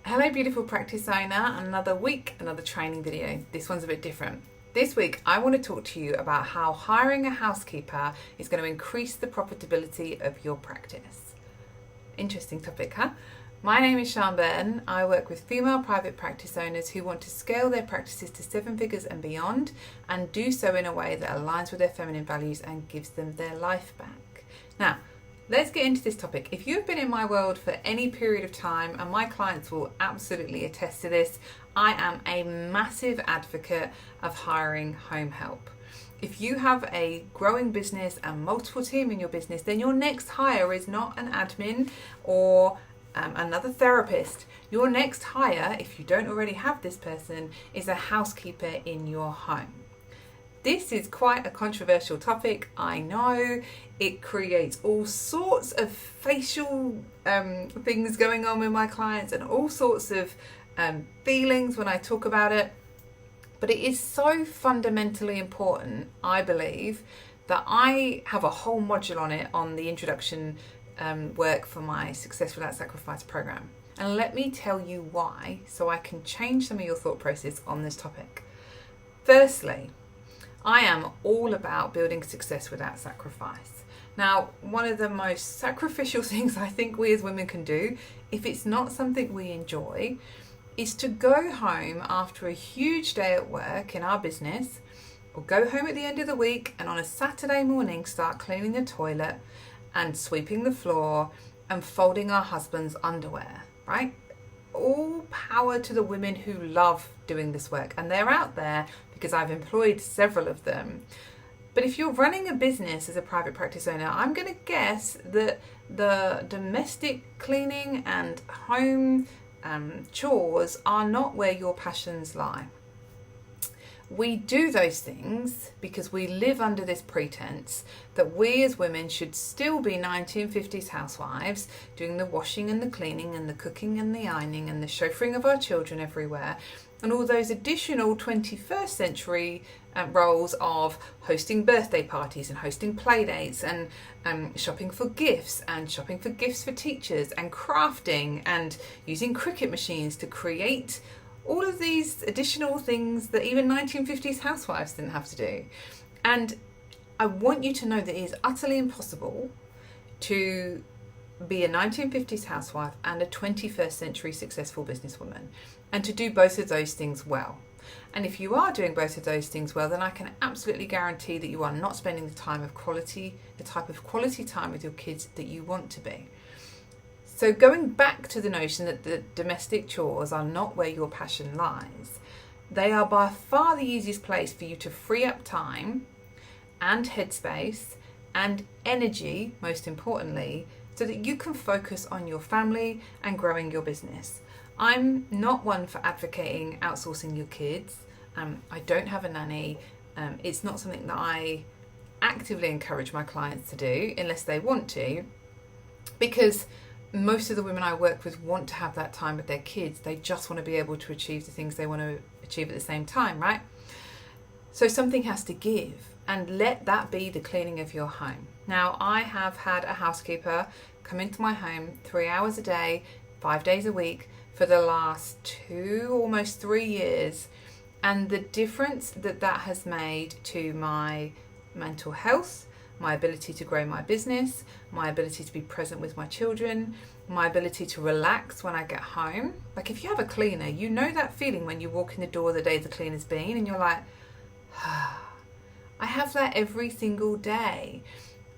Hello beautiful practice owner, another week, another training video. This one's a bit different. This week I want to talk to you about how hiring a housekeeper is going to increase the profitability of your practice. Interesting topic, huh? My name is Sian Burton. I work with female private practice owners who want to scale their practices to 7 figures and beyond, and do so in a way that aligns with their feminine values and gives them their life back. Now, let's get into this topic. If you've been in my world for any period of time, and my clients will absolutely attest to this, I am a massive advocate of hiring home help. If you have a growing business and multiple team in your business, then your next hire is not an admin or another therapist. Your next hire, if you don't already have this person, is a housekeeper in your home. This is quite a controversial topic, I know. It creates all sorts of facial things going on with my clients and all sorts of feelings when I talk about it. But it is so fundamentally important, I believe, that I have a whole module on it on the introduction work for my Success Without Sacrifice program. And let me tell you why, so I can change some of your thought process on this topic. Firstly, I am all about building success without sacrifice. Now, one of the most sacrificial things I think we as women can do, if it's not something we enjoy, is to go home after a huge day at work in our business, or go home at the end of the week and on a Saturday morning start cleaning the toilet and sweeping the floor and folding our husband's underwear, right? All power to the women who love doing this work, and they're out there because I've employed several of them. But if you're running a business as a private practice owner, I'm going to guess that the domestic cleaning and home chores are not where your passions lie. We do those things because we live under this pretense that we as women should still be 1950s housewives, doing the washing and the cleaning and the cooking and the ironing and the chauffeuring of our children everywhere, and all those additional 21st century roles of hosting birthday parties and hosting play dates and shopping for gifts for teachers and crafting and using cricket machines to create all of these additional things that even 1950s housewives didn't have to do. And I want you to know that it is utterly impossible to be a 1950s housewife and a 21st century successful businesswoman, and to do both of those things well. And if you are doing both of those things well, then I can absolutely guarantee that you are not spending the type of quality time with your kids that you want to be. So going back to the notion that the domestic chores are not where your passion lies, they are by far the easiest place for you to free up time and headspace and energy, most importantly, so that you can focus on your family and growing your business. I'm not one for advocating outsourcing your kids. I don't have a nanny. It's not something that I actively encourage my clients to do unless they want to, because most of the women I work with want to have that time with their kids. They just want to be able to achieve the things they want to achieve at the same time, right? So something has to give, and let that be the cleaning of your home. Now, I have had a housekeeper come into my home 3 hours a day, 5 days a week for the last almost 3 years. And the difference that has made to my mental health, my ability to grow my business, my ability to be present with my children, my ability to relax when I get home. Like, if you have a cleaner, you know that feeling when you walk in the door the day the cleaner's been and you're like, I have that every single day.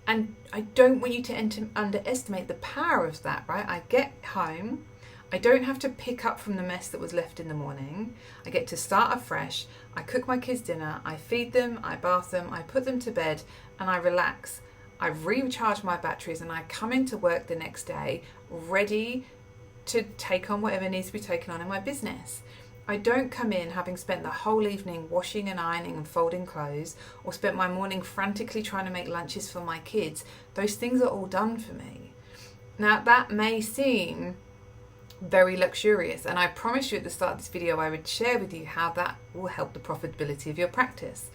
And I don't want you to underestimate the power of that, right? I get home, I don't have to pick up from the mess that was left in the morning. I get to start afresh. I cook my kids dinner, I feed them, I bath them, I put them to bed, and I relax. I recharge my batteries and I come into work the next day ready to take on whatever needs to be taken on in my business. I don't come in having spent the whole evening washing and ironing and folding clothes, or spent my morning frantically trying to make lunches for my kids. Those things are all done for me. Now, that may seem very luxurious, and I promised you at the start of this video I would share with you how that will help the profitability of your practice.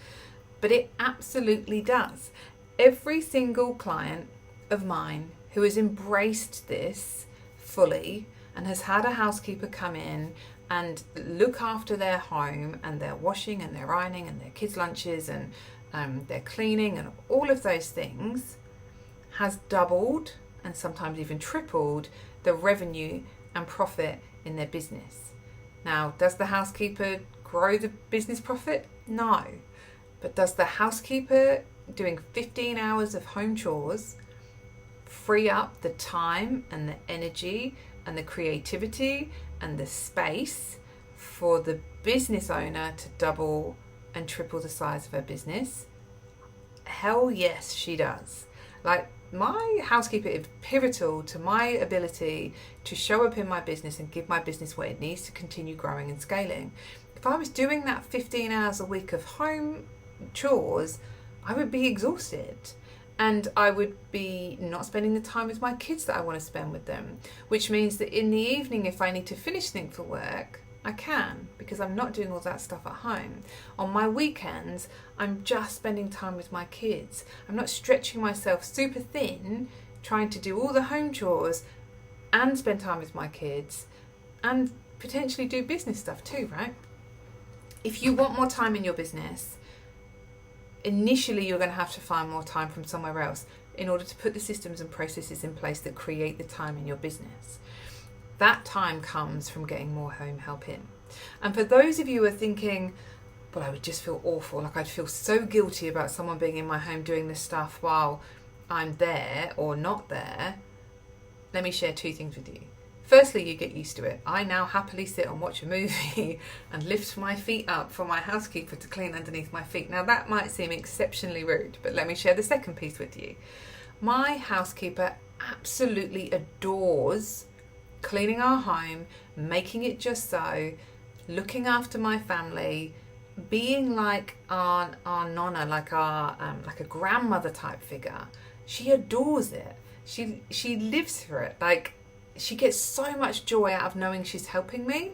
But it absolutely does. Every single client of mine who has embraced this fully and has had a housekeeper come in and look after their home and their washing and their ironing and their kids' lunches and their cleaning and all of those things, has doubled and sometimes even tripled the revenue and profit in their business. Now, does the housekeeper grow the business profit? No. But does the housekeeper doing 15 hours of home chores free up the time and the energy and the creativity and the space for the business owner to double and triple the size of her business? Hell yes, she does. Like, my housekeeper is pivotal to my ability to show up in my business and give my business what it needs to continue growing and scaling. If I was doing that 15 hours a week of home chores, I would be exhausted. And I would be not spending the time with my kids that I want to spend with them, which means that in the evening, if I need to finish things for work, I can, because I'm not doing all that stuff at home. On my weekends, I'm just spending time with my kids. I'm not stretching myself super thin, trying to do all the home chores and spend time with my kids and potentially do business stuff too, right? If you want more time in your business, initially you're going to have to find more time from somewhere else in order to put the systems and processes in place that create the time in your business. That time comes from getting more home help in. And for those of you who are thinking, well, I would just feel awful, like I'd feel so guilty about someone being in my home doing this stuff while I'm there or not there, let me share two things with you. Firstly, you get used to it. I now happily sit and watch a movie and lift my feet up for my housekeeper to clean underneath my feet. Now that might seem exceptionally rude, but let me share the second piece with you. My housekeeper absolutely adores cleaning our home, making it just so, looking after my family, being like our nonna, like a grandmother type figure. She adores it. She lives for it. Like, she gets so much joy out of knowing she's helping me.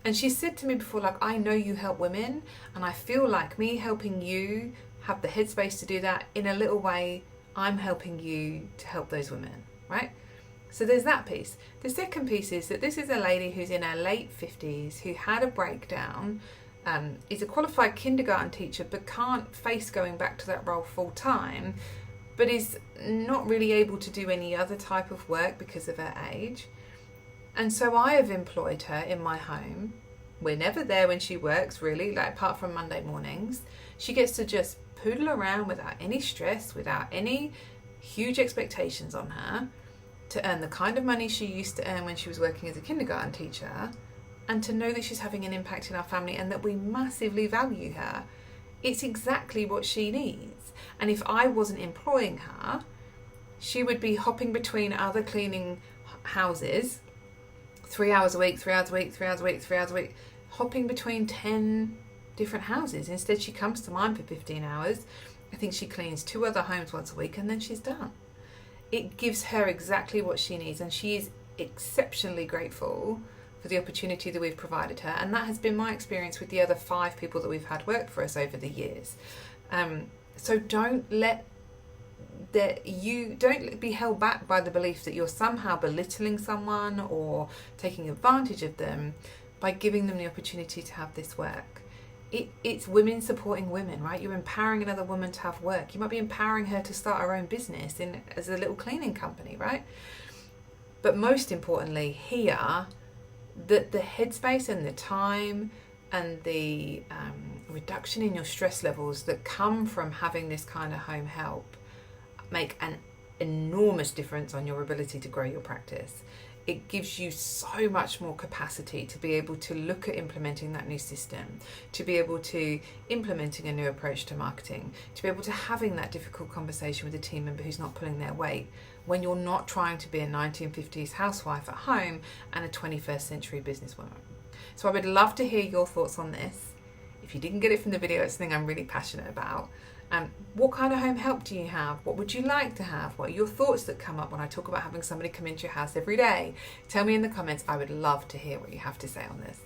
And she said to me before, like, I know you help women, and I feel like me helping you have the headspace to do that in a little way, I'm helping you to help those women, right? So there's that piece. The second piece is that this is a lady who's in her late 50s who had a breakdown, is a qualified kindergarten teacher but can't face going back to that role full time, but is not really able to do any other type of work because of her age. And so I have employed her in my home. We're never there when she works, really, like apart from Monday mornings. She gets to just poodle around without any stress, without any huge expectations on her, to earn the kind of money she used to earn when she was working as a kindergarten teacher, and to know that she's having an impact in our family and that we massively value her. It's exactly what she needs. And if I wasn't employing her, she would be hopping between other cleaning houses, 3 hours a week, 3 hours a week, 3 hours a week, 3 hours a week, hopping between 10 different houses. Instead, she comes to mine for 15 hours. I think she cleans 2 other homes once a week and then she's done. It gives her exactly what she needs, and she is exceptionally grateful for the opportunity that we've provided her. And that has been my experience with the other 5 people that we've had work for us over the years. So don't be held back by the belief that you're somehow belittling someone or taking advantage of them by giving them the opportunity to have this work. It's women supporting women, right? You're empowering another woman to have work. You might be empowering her to start her own business as a little cleaning company, right? But most importantly here, that the headspace and the time and the reduction in your stress levels that come from having this kind of home help make an enormous difference on your ability to grow your practice. It gives you so much more capacity to be able to look at implementing that new system, to be able to implementing a new approach to marketing, to be able to having that difficult conversation with a team member who's not pulling their weight when you're not trying to be a 1950s housewife at home and a 21st century businesswoman. So I would love to hear your thoughts on this. If you didn't get it from the video, it's something I'm really passionate about. What kind of home help do you have? What would you like to have? What are your thoughts that come up when I talk about having somebody come into your house every day? Tell me in the comments. I would love to hear what you have to say on this.